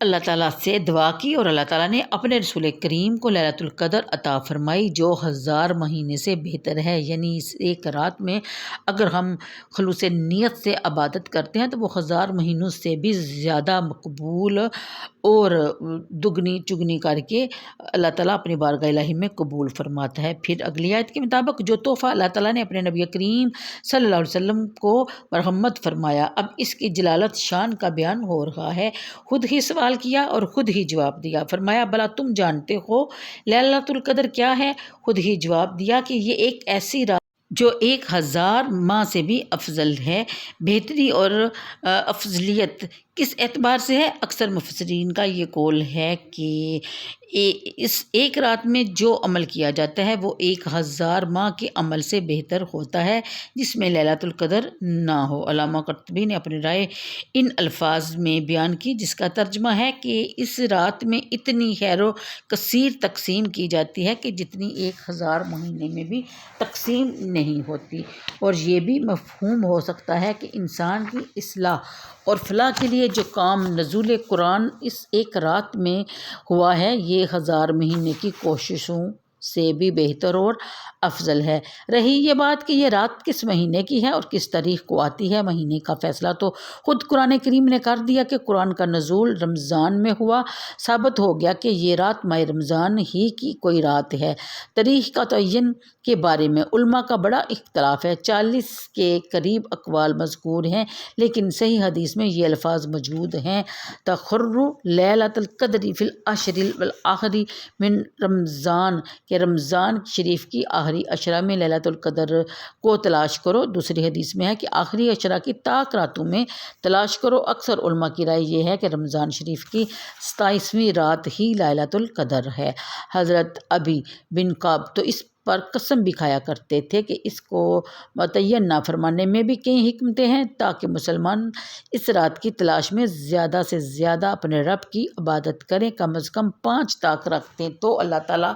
اللہ تعالیٰ سے دعا کی اور اللہ تعالیٰ نے اپنے رسول کریم کو لیلۃ القدر عطا فرمائی جو 1000 مہینے سے بہتر ہے، یعنی اس ایک رات میں اگر ہم خلوص نیت سے عبادت کرتے ہیں تو وہ 1000 مہینوں سے بھی زیادہ مقبول اور دگنی چگنی کر کے اللہ تعالیٰ اپنی بارگاہ الہی میں قبول فرماتا ہے۔ پھر اگلی آیت کے مطابق جو تحفہ اللہ تعالیٰ نے اپنے نبی کریم صلی اللہ علیہ وسلم کو مرحمت فرمایا، اب اس کی جلالت شان کا بیان ہو رہا ہے۔ خود ہی سوال کیا اور خود ہی جواب دیا، فرمایا بھلا تم جانتے ہو لیلۃ القدر کیا ہے؟ خود ہی جواب دیا کہ یہ ایک ایسی رات جو 1000 ماہ سے بھی افضل ہے۔ بہتری اور افضلیت کس اعتبار سے ہے؟ اکثر مفسرین کا یہ قول ہے کہ اس ایک رات میں جو عمل کیا جاتا ہے وہ 1000 ماہ کے عمل سے بہتر ہوتا ہے جس میں لیلۃ القدر نہ ہو۔ علامہ قرطبی نے اپنی رائے ان الفاظ میں بیان کی جس کا ترجمہ ہے کہ اس رات میں اتنی خیر و کثیر تقسیم کی جاتی ہے کہ جتنی 1000 مہینے میں بھی تقسیم نہیں ہوتی، اور یہ بھی مفہوم ہو سکتا ہے کہ انسان کی اصلاح اور فلاح کے لیے جو کام نزول قرآن اس ایک رات میں ہوا ہے یہ 1000 مہینے کی کوششوں سے بھی بہتر اور افضل ہے۔ رہی یہ بات کہ یہ رات کس مہینے کی ہے اور کس تاریخ کو آتی ہے، مہینے کا فیصلہ تو خود قرآن کریم نے کر دیا کہ قرآن کا نزول رمضان میں ہوا۔ ثابت ہو گیا کہ یہ رات ماہ رمضان ہی کی کوئی رات ہے۔ تاریخ کا تعین کے بارے میں علماء کا بڑا اختلاف ہے، 40 کے قریب اقوال مذکور ہیں، لیکن صحیح حدیث میں یہ الفاظ موجود ہیں تخر لیلۃ القدر فی العشر الاواخر من رمضان، کہ رمضان شریف کی آخری عشرہ میں لیلۃ القدر کو تلاش کرو۔ دوسری حدیث میں ہے کہ آخری عشرہ کی طاق راتوں میں تلاش کرو۔ اکثر علماء کی رائے یہ ہے کہ رمضان شریف کی 27ویں رات ہی لیلۃ القدر ہے۔ حضرت ابی بن کعب تو اس پر قسم بھی کھایا کرتے تھے کہ اس کو متعین نہ فرمانے میں بھی کئی حکمتیں ہیں تاکہ مسلمان اس رات کی تلاش میں زیادہ سے زیادہ اپنے رب کی عبادت کریں، کم از کم 5 طاق رکھتے تو اللہ تعالیٰ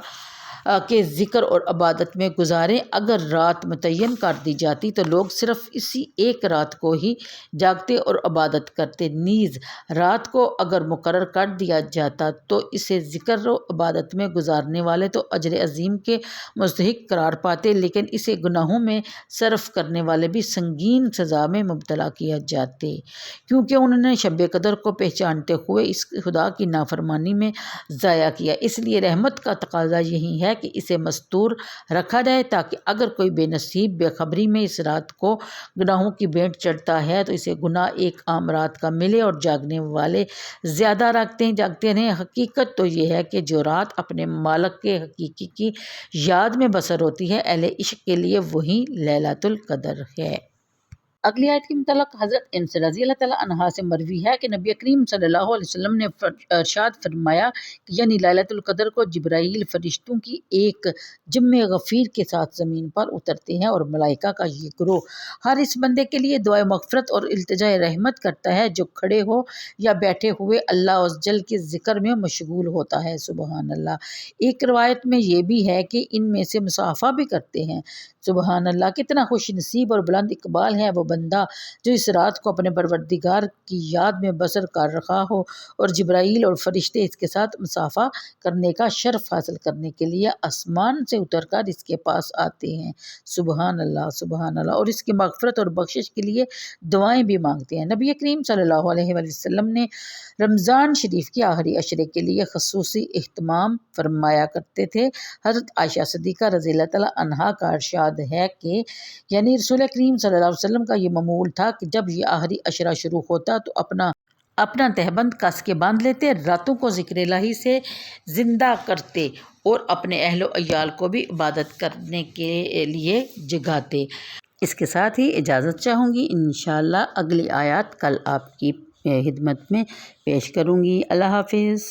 کے ذکر اور عبادت میں گزاریں۔ اگر رات متعین کر دی جاتی تو لوگ صرف اسی ایک رات کو ہی جاگتے اور عبادت کرتے، نیز رات کو اگر مقرر کر دیا جاتا تو اسے ذکر و عبادت میں گزارنے والے تو اجر عظیم کے مستحق قرار پاتے، لیکن اسے گناہوں میں صرف کرنے والے بھی سنگین سزا میں مبتلا کیا جاتے، کیونکہ انہوں نے شب قدر کو پہچانتے ہوئے اس خدا کی نافرمانی میں ضائع کیا۔ اس لیے رحمت کا تقاضا یہی ہے کہ اسے مستور رکھا جائے تاکہ اگر کوئی بے نصیب بے خبری میں اس رات کو گناہوں کی بھینٹ چڑھتا ہے تو اسے گناہ ایک عام رات کا ملے، اور جاگنے والے زیادہ جاگتے رہیں۔ حقیقت تو یہ ہے کہ جو رات اپنے مالک کے حقیقی کی یاد میں بسر ہوتی ہے اہل عشق کے لیے وہی لیلۃ القدر ہے۔ اگلی آیت کے متعلق حضرت انس رضی اللہ تعالیٰ عنہا سے مروی ہے کہ نبی کریم صلی اللہ علیہ وسلم نے ارشاد فرمایا کہ یعنی لیلۃ القدر کو جبرائیل فرشتوں کی ایک جم غفیر کے ساتھ زمین پر اترتے ہیں، اور ملائکہ کا یہ گروہ ہر اس بندے کے لیے دعائے مغفرت اور التجائے رحمت کرتا ہے جو کھڑے ہو یا بیٹھے ہوئے اللہ عز وجل کے ذکر میں مشغول ہوتا ہے۔ سبحان اللہ۔ ایک روایت میں یہ بھی ہے کہ ان میں سے مصافحہ بھی کرتے ہیں۔ سبحان اللہ، کتنا خوش نصیب اور بلند اقبال ہے وہ بندہ جو اس رات کو اپنے پروردگار کی یاد میں بسر کر رہا ہو اور جبرائیل اور فرشتے اس کے ساتھ مصافحہ کرنے کا شرف حاصل کرنے کے لیے آسمان سے اتر کر اس کے پاس آتے ہیں۔ سبحان اللہ، سبحان اللہ، اور اس کی مغفرت اور بخشش کے لیے دعائیں بھی مانگتے ہیں۔ نبی کریم صلی اللہ علیہ وآلہ وسلم نے رمضان شریف کی آخری عشرے کے لیے خصوصی اہتمام فرمایا کرتے تھے۔ حضرت عائشہ صدیقہ رضی اللہ تعالیٰ عنہا کا ارشاد ہے کہ یعنی رسول کریم صلی اللہ علیہ وسلم کا یہ معمول تھا کہ جب یہ آخری عشرہ شروع ہوتا تو اپنا تہبند کس کے باندھ لیتے، راتوں کو ذکر الہی سے زندہ کرتے اور اپنے اہل و عیال کو بھی عبادت کرنے کے لیے جگاتے۔ اس کے ساتھ ہی اجازت چاہوں گی، انشاءاللہ اگلی آیات کل آپ کی خدمت میں پیش کروں گی۔ اللہ حافظ۔